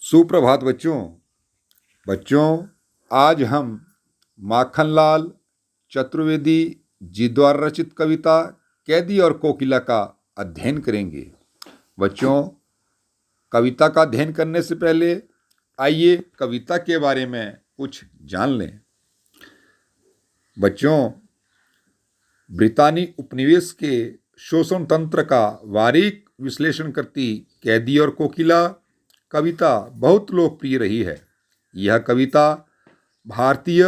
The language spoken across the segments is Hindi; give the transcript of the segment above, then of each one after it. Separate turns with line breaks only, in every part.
सुप्रभात बच्चों। आज हम माखनलाल चतुर्वेदी जी द्वारा रचित कविता कैदी और कोकिला का अध्ययन करेंगे। बच्चों, कविता का अध्ययन करने से पहले आइए कविता के बारे में कुछ जान लें। बच्चों, ब्रितानी उपनिवेश के शोषण तंत्र का बारीक विश्लेषण करती कैदी और कोकिला कविता बहुत लोकप्रिय रही है। यह कविता भारतीय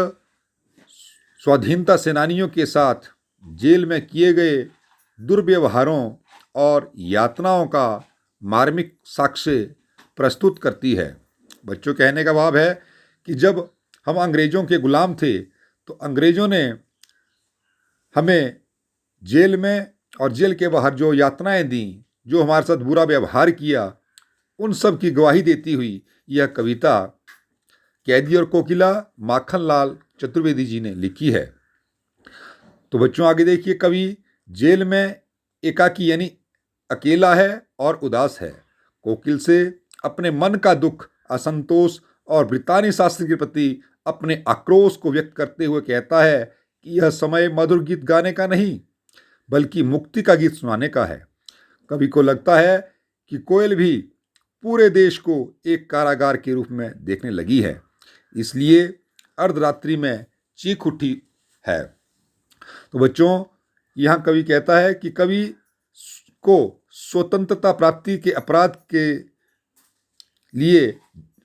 स्वाधीनता सेनानियों के साथ जेल में किए गए दुर्व्यवहारों और यातनाओं का मार्मिक साक्ष्य प्रस्तुत करती है। बच्चों, कहने का भाव है कि जब हम अंग्रेज़ों के गुलाम थे तो अंग्रेज़ों ने हमें जेल में और जेल के बाहर जो यातनाएं दी, जो हमारे साथ बुरा व्यवहार किया, उन सब की गवाही देती हुई यह कविता कैदी और कोकिला माखनलाल चतुर्वेदी जी ने लिखी है। तो बच्चों, आगे देखिए। कवि जेल में एकाकी यानी अकेला है और उदास है। कोकिल से अपने मन का दुख, असंतोष और ब्रितानी शासन के प्रति अपने आक्रोश को व्यक्त करते हुए कहता है कि यह समय मधुर गीत गाने का नहीं बल्कि मुक्ति का गीत सुनाने का है। कवि को लगता है कि कोयल भी पूरे देश को एक कारागार के रूप में देखने लगी है, इसलिए अर्धरात्रि में चीख उठी है। तो बच्चों, यहाँ कवि कहता है कि कवि को स्वतंत्रता प्राप्ति के अपराध के लिए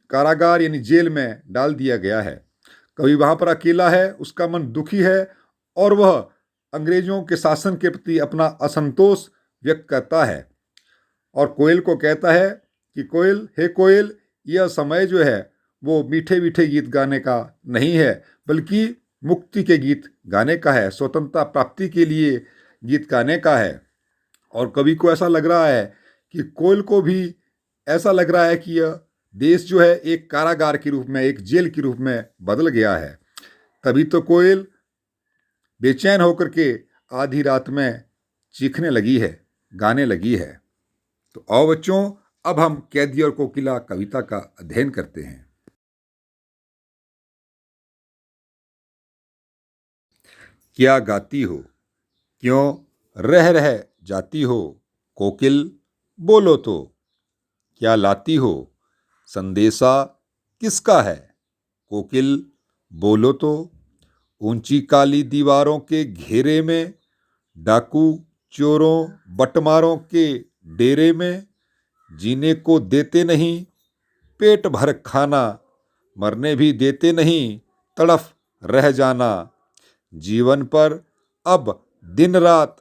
कारागार यानी जेल में डाल दिया गया है। कवि वहाँ पर अकेला है, उसका मन दुखी है और वह अंग्रेजों के शासन के प्रति अपना असंतोष व्यक्त करता है। और कोयल को कहता है कि कोयल, यह समय जो है वो मीठे मीठे गीत गाने का नहीं है बल्कि मुक्ति के गीत गाने का है, स्वतंत्रता प्राप्ति के लिए गीत गाने का है। और कवि को ऐसा लग रहा है कि कोयल को भी ऐसा लग रहा है कि यह देश जो है एक कारागार के रूप में, एक जेल के रूप में बदल गया है। तभी तो कोयल बेचैन होकर के आधी रात में चीखने लगी है, गाने लगी है। तो आओ बच्चों, अब हम कैदी और कोकिला कविता का अध्ययन करते हैं। क्या गाती हो, क्यों रह जाती हो, कोकिल बोलो तो। क्या लाती हो, संदेशा किसका है, कोकिल बोलो तो। ऊंची काली दीवारों के घेरे में, डाकू चोरों बटमारों के डेरे में, जीने को देते नहीं पेट भर खाना, मरने भी देते नहीं तड़फ रह जाना। जीवन पर अब दिन रात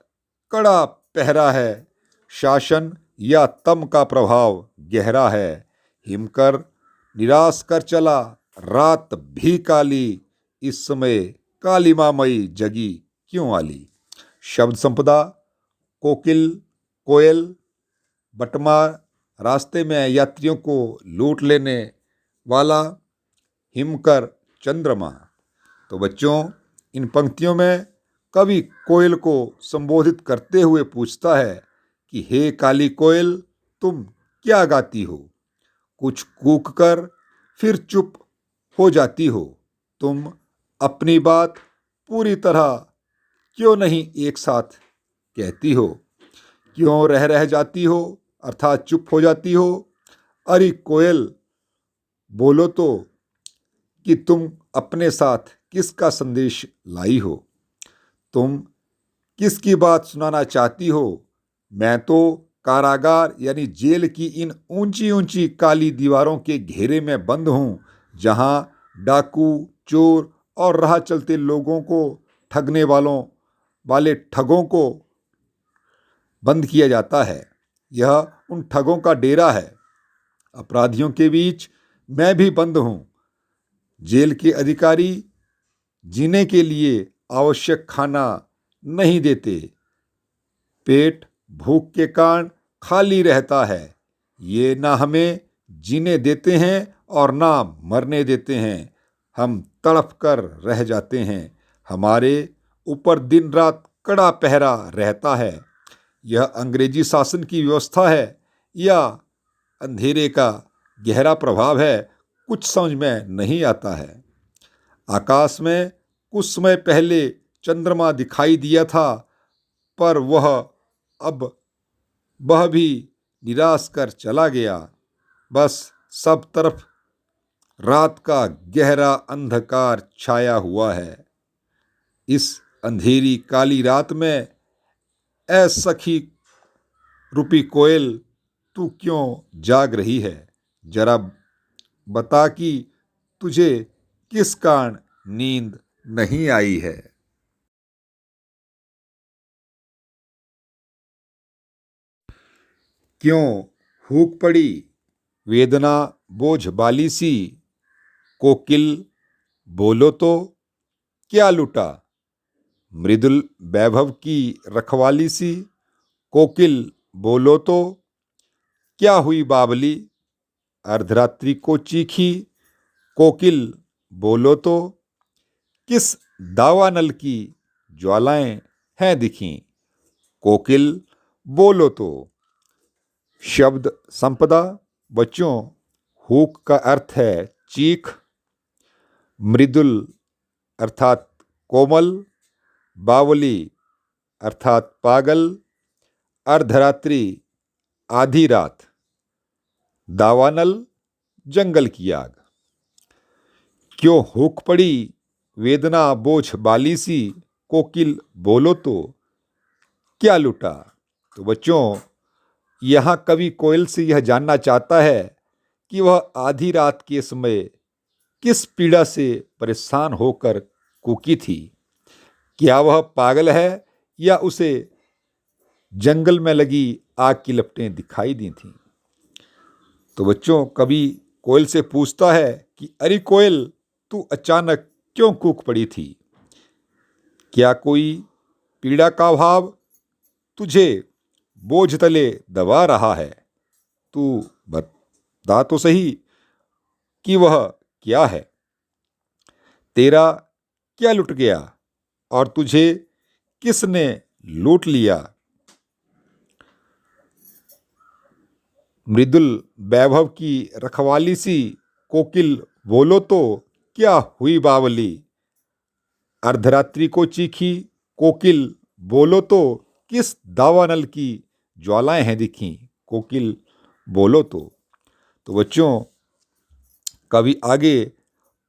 कड़ा पहरा है, शासन या तम का प्रभाव गहरा है। हिमकर निराश कर चला रात भी काली, इस समय काली मामई जगी क्यों आली। शब्द संपदा। कोकिल, कोयल, बटमार, रास्ते में यात्रियों को लूट लेने वाला, हिमकर, चंद्रमा। तो बच्चों, इन पंक्तियों में कवि कोयल को संबोधित करते हुए पूछता है कि हे काली कोयल, तुम क्या गाती हो। कुछ कूक कर फिर चुप हो जाती हो। तुम अपनी बात पूरी तरह क्यों नहीं एक साथ कहती हो। क्यों रह जाती हो अर्थात चुप हो जाती हो। अरे कोयल बोलो तो कि तुम अपने साथ किसका संदेश लाई हो। तुम किसकी बात सुनाना चाहती हो। मैं तो कारागार यानी जेल की इन ऊंची ऊंची काली दीवारों के घेरे में बंद हूँ, जहाँ डाकू, चोर और राह चलते लोगों को ठगने वाले ठगों को बंद किया जाता है। यह उन ठगों का डेरा है। अपराधियों के बीच मैं भी बंद हूँ। जेल के अधिकारी जीने के लिए आवश्यक खाना नहीं देते। पेट भूख के कारण खाली रहता है। ये ना हमें जीने देते हैं और ना मरने देते हैं। हम तड़प कर रह जाते हैं। हमारे ऊपर दिन रात कड़ा पहरा रहता है। यह अंग्रेजी शासन की व्यवस्था है या अंधेरे का गहरा प्रभाव है, कुछ समझ में नहीं आता है। आकाश में कुछ समय पहले चंद्रमा दिखाई दिया था, पर वह भी निराश कर चला गया। बस सब तरफ रात का गहरा अंधकार छाया हुआ है। इस अंधेरी काली रात में ऐ सखी रूपी कोयल, तू क्यों जाग रही है? जरा बता कि तुझे किस कारण नींद नहीं आई है। क्यों हूक पड़ी वेदना बोझ बाली सी? कोकिल बोलो तो क्या लुटा मृदुल वैभव की रखवाली सी? कोकिल बोलो तो क्या हुई बावली अर्धरात्रि को चीखी? कोकिल बोलो तो किस दावानल की ज्वालाएं हैं दिखी? कोकिल बोलो तो। शब्द संपदा। बच्चों, हुक का अर्थ है चीख, मृदुल अर्थात कोमल, बावली अर्थात पागल, अर्धरात्रि आधी रात, दावानल जंगल की आग। क्यों हुक पड़ी वेदना बोझ बाली सी? कोकिल बोलो तो क्या लुटा? तो बच्चों, यहाँ कवि कोयल से यह जानना चाहता है कि वह आधी रात के समय किस पीड़ा से परेशान होकर कूकी थी। क्या वह पागल है या उसे जंगल में लगी आग की लपटें दिखाई दी थीं? तो बच्चों, कवि कोयल से पूछता है कि अरे कोयल, तू अचानक क्यों कूक पड़ी थी? क्या कोई पीड़ा का भाव तुझे बोझ तले दबा रहा है? तू बता तो सही कि वह क्या है? तेरा क्या लुट गया और तुझे किसने लूट लिया? मृदुल वैभव की रखवाली सी? कोकिल बोलो तो क्या हुई बावली अर्धरात्रि को चीखी? कोकिल बोलो तो किस दावानल की ज्वालाएं हैं दिखी? कोकिल बोलो तो बच्चों, कवि आगे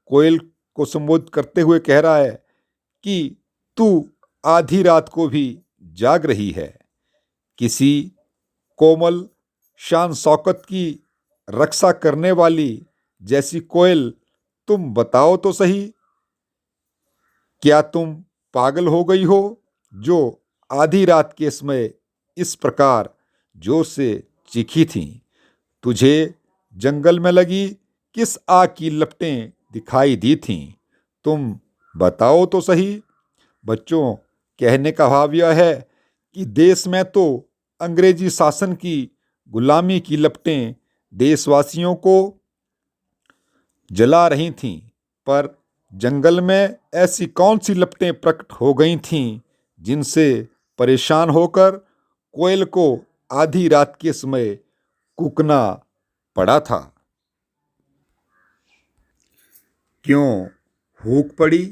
कोयल को संबोधित करते हुए कह रहा है कि तू आधी रात को भी जाग रही है। किसी कोमल शान शौकत की रक्षा करने वाली जैसी कोयल, तुम बताओ तो सही, क्या तुम पागल हो गई हो जो आधी रात के समय इस प्रकार जोर से चीखी थी? तुझे जंगल में लगी किस आग की लपटें दिखाई दी थीं? तुम बताओ तो सही। बच्चों, कहने का भाव यह है कि देश में तो अंग्रेजी शासन की गुलामी की लपटें देशवासियों को जला रही थीं, पर जंगल में ऐसी कौन सी लपटें प्रकट हो गई थीं जिनसे परेशान होकर कोयल को आधी रात के समय कूकना पड़ा था? क्यों हूक पड़ी